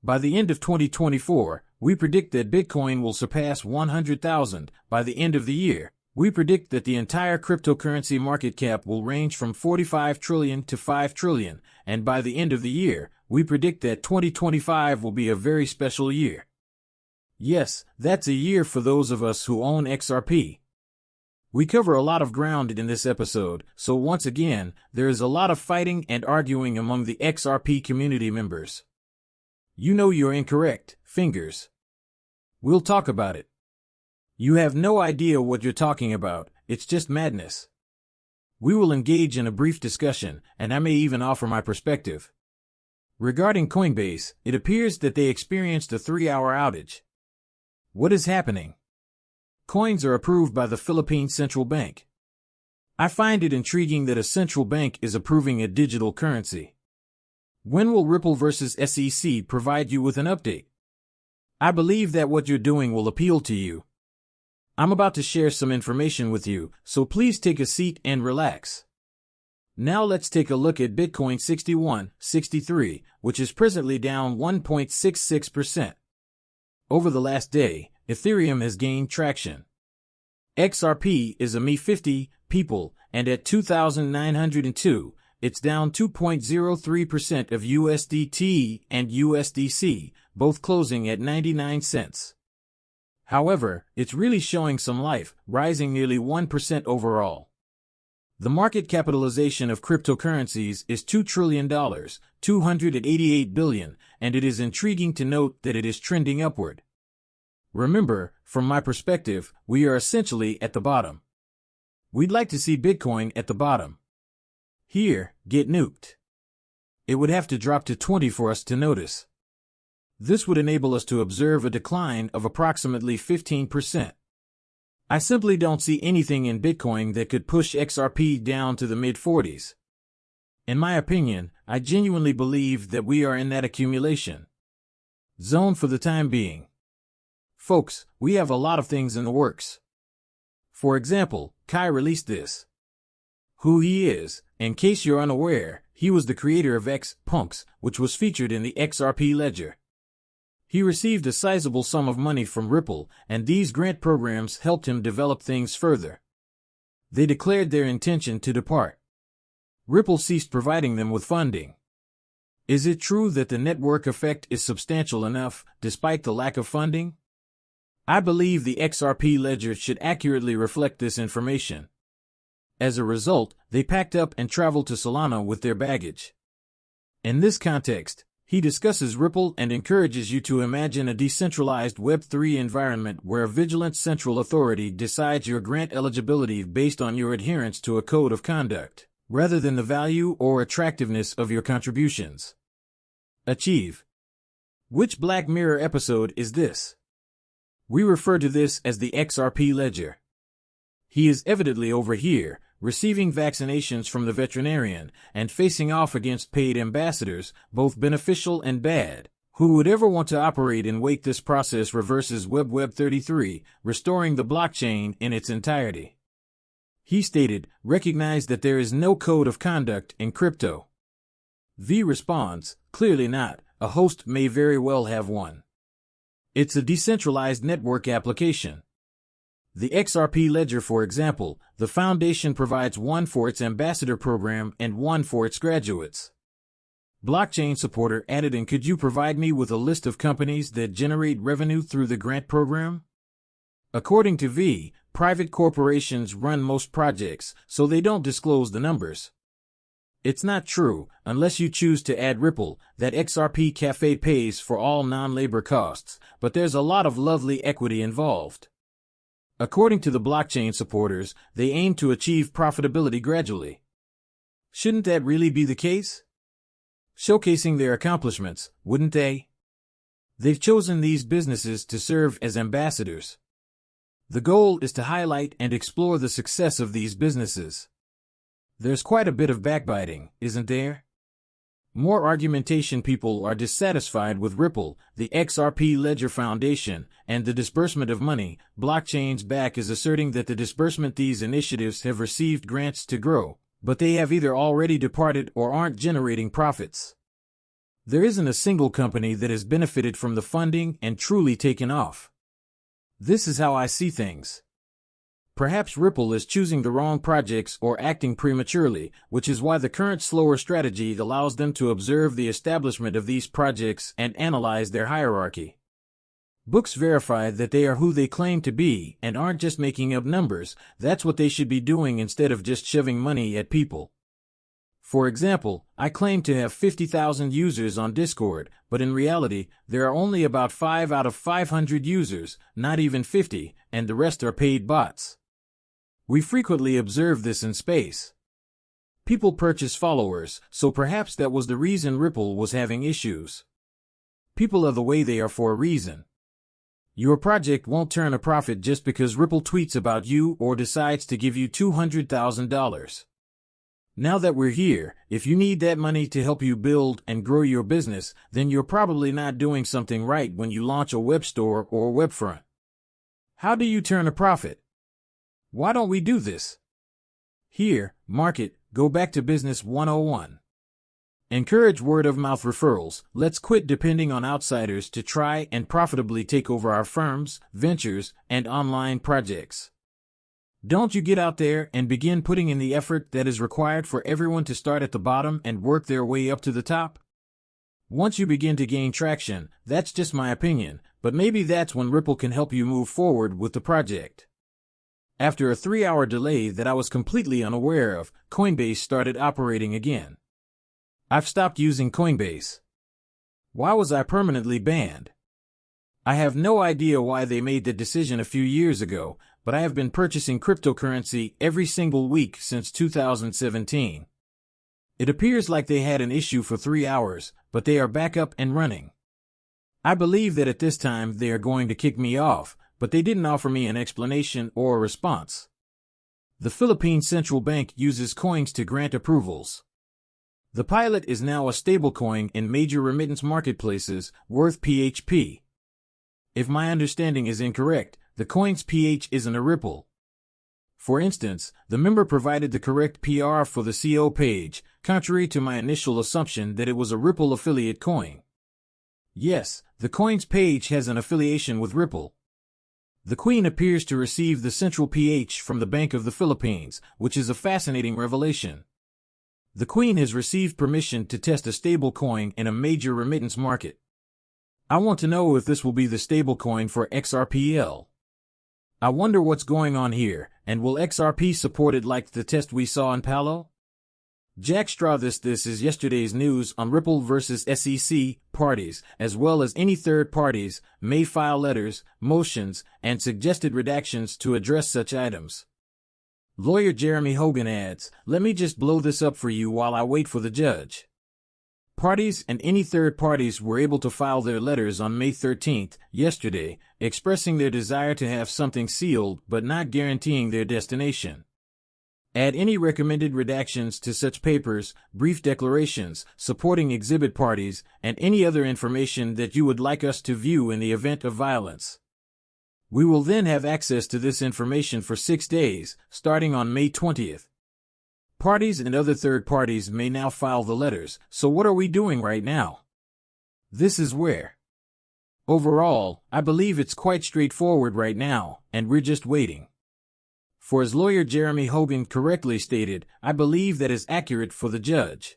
By the end of 2024, we predict that Bitcoin will surpass 100,000. By the end of the year, we predict that the entire cryptocurrency market cap will range from 45 trillion to 5 trillion, and by the end of the year, we predict that 2025 will be a very special year. Yes, that's a year for those of us who own XRP. We cover a lot of ground in this episode, so once again, there is a lot of fighting and arguing among the XRP community members. You know you're incorrect, fingers. We'll talk about it. You have no idea what you're talking about, it's just madness. We will engage in a brief discussion, and I may even offer my perspective. Regarding Coinbase, it appears that they experienced a 3-hour outage. What is happening? Coins are approved by the Philippine Central Bank. I find it intriguing that a central bank is approving a digital currency. When will Ripple vs. SEC provide you with an update? I believe that what you're doing will appeal to you. I'm about to share some information with you, so please take a seat and relax. Now let's take a look at Bitcoin 6163, which is presently down 1.66%. Over the last day, Ethereum has gained traction. XRP is a Me50 people, and at 2,902, it's down 2.03% of USDT and USDC, both closing at 99 cents. However, it's really showing some life, rising nearly 1% overall. The market capitalization of cryptocurrencies is $2 trillion, $288 billion, and it is intriguing to note that it is trending upward. Remember, from my perspective, we are essentially at the bottom. We'd like to see Bitcoin at the bottom. Here, get nuked. It would have to drop to 20 for us to notice. This would enable us to observe a decline of approximately 15%. I simply don't see anything in Bitcoin that could push XRP down to the mid-40s. In my opinion, I genuinely believe that we are in that accumulation zone for the time being. Folks, we have a lot of things in the works. For example, Kai released this. Who he is. In case you're unaware, he was the creator of X-Punks, which was featured in the XRP ledger. He received a sizable sum of money from Ripple, and these grant programs helped him develop things further. They declared their intention to depart. Ripple ceased providing them with funding. Is it true that the network effect is substantial enough, despite the lack of funding? I believe the XRP ledger should accurately reflect this information. As a result, they packed up and traveled to Solana with their baggage. In this context, he discusses Ripple and encourages you to imagine a decentralized Web3 environment where a vigilant central authority decides your grant eligibility based on your adherence to a code of conduct, rather than the value or attractiveness of your contributions. Achieve. Which Black Mirror episode is this? We refer to this as the XRP ledger. He is evidently over here, receiving vaccinations from the veterinarian, and facing off against paid ambassadors, both beneficial and bad. Who would ever want to operate in wake this process reverses Web 33, restoring the blockchain in its entirety. He stated, recognize that there is no code of conduct in crypto. V responds, clearly not, a host may very well have one. It's a decentralized network application. The XRP ledger, for example, the foundation provides one for its ambassador program and one for its graduates. Blockchain supporter added, and could you provide me with a list of companies that generate revenue through the grant program? According to V, private corporations run most projects, so they don't disclose the numbers. It's not true, unless you choose to add Ripple, that XRP Cafe pays for all non-labor costs, but there's a lot of lovely equity involved. According to the blockchain supporters, they aim to achieve profitability gradually. Shouldn't that really be the case? Showcasing their accomplishments, wouldn't they? They've chosen these businesses to serve as ambassadors. The goal is to highlight and explore the success of these businesses. There's quite a bit of backbiting, isn't there? More argumentation. People are dissatisfied with Ripple, the XRP Ledger Foundation, and the disbursement of money. Blockchain's back is asserting that the disbursement these initiatives have received grants to grow, but they have either already departed or aren't generating profits. There isn't a single company that has benefited from the funding and truly taken off. This is how I see things. Perhaps Ripple is choosing the wrong projects or acting prematurely, which is why the current slower strategy allows them to observe the establishment of these projects and analyze their hierarchy. Books verify that they are who they claim to be and aren't just making up numbers. That's what they should be doing instead of just shoving money at people. For example, I claim to have 50,000 users on Discord, but in reality, there are only about 5 out of 500 users, not even 50, and the rest are paid bots. We frequently observe this in space. People purchase followers, so perhaps that was the reason Ripple was having issues. People are the way they are for a reason. Your project won't turn a profit just because Ripple tweets about you or decides to give you $200,000. Now that we're here, if you need that money to help you build and grow your business, then you're probably not doing something right when you launch a web store or webfront. How do you turn a profit? Why don't we do this? Here, market, go back to business 101. Encourage word-of-mouth referrals. Let's quit depending on outsiders to try and profitably take over our firms, ventures, and online projects. Don't you get out there and begin putting in the effort that is required for everyone to start at the bottom and work their way up to the top? Once you begin to gain traction, that's just my opinion, but maybe that's when Ripple can help you move forward with the project. After a 3-hour delay that I was completely unaware of, Coinbase started operating again. I've stopped using Coinbase. Why was I permanently banned? I have no idea why they made the decision a few years ago, but I have been purchasing cryptocurrency every single week since 2017. It appears like they had an issue for 3 hours, but they are back up and running. I believe that at this time they are going to kick me off, but they didn't offer me an explanation or a response. The Philippine Central Bank uses coins to grant approvals. The pilot is now a stablecoin in major remittance marketplaces, worth PHP. If my understanding is incorrect, the coin's PH isn't a Ripple. For instance, the member provided the correct PR for the CO page, contrary to my initial assumption that it was a Ripple affiliate coin. Yes, the coin's page has an affiliation with Ripple. The Queen appears to receive the central PH from the Bank of the Philippines, which is a fascinating revelation. The Queen has received permission to test a stablecoin in a major remittance market. I want to know if this will be the stablecoin for XRPL. I wonder what's going on here, and will XRP support it like the test we saw in Palo? Jack Straw. This is yesterday's news on Ripple versus SEC parties, as well as any third parties, may file letters, motions, and suggested redactions to address such items. Lawyer Jeremy Hogan adds, "Let me just blow this up for you while I wait for the judge." Parties and any third parties were able to file their letters on May 13th, yesterday, expressing their desire to have something sealed but not guaranteeing their destination. Add any recommended redactions to such papers, brief declarations, supporting exhibit parties, and any other information that you would like us to view in the event of violence. We will then have access to this information for 6 days, starting on May 20th. Parties and other third parties may now file the letters, so what are we doing right now? This is where. Overall, I believe it's quite straightforward right now, and we're just waiting. For as lawyer Jeremy Hogan correctly stated, I believe that is accurate for the judge.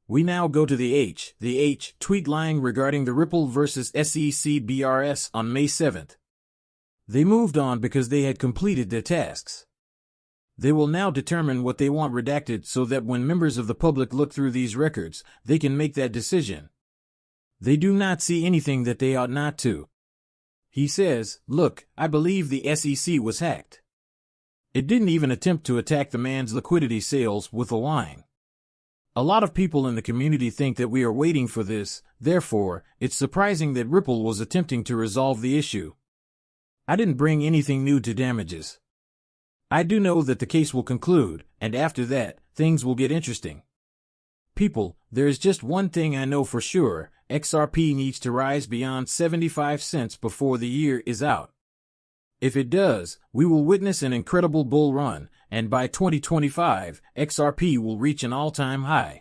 We now go to the H tweet line regarding the Ripple versus SEC BRS on May 7th. They moved on because they had completed their tasks. They will now determine what they want redacted so that when members of the public look through these records, they can make that decision. They do not see anything that they ought not to. He says, "Look, I believe the SEC was hacked." It didn't even attempt to attack the man's liquidity sales with a line. A lot of people in the community think that we are waiting for this, therefore, it's surprising that Ripple was attempting to resolve the issue. I didn't bring anything new to damages. I do know that the case will conclude, and after that, things will get interesting. People, there is just one thing I know for sure, XRP needs to rise beyond 75 cents before the year is out. If it does, we will witness an incredible bull run, and by 2025, XRP will reach an all-time high.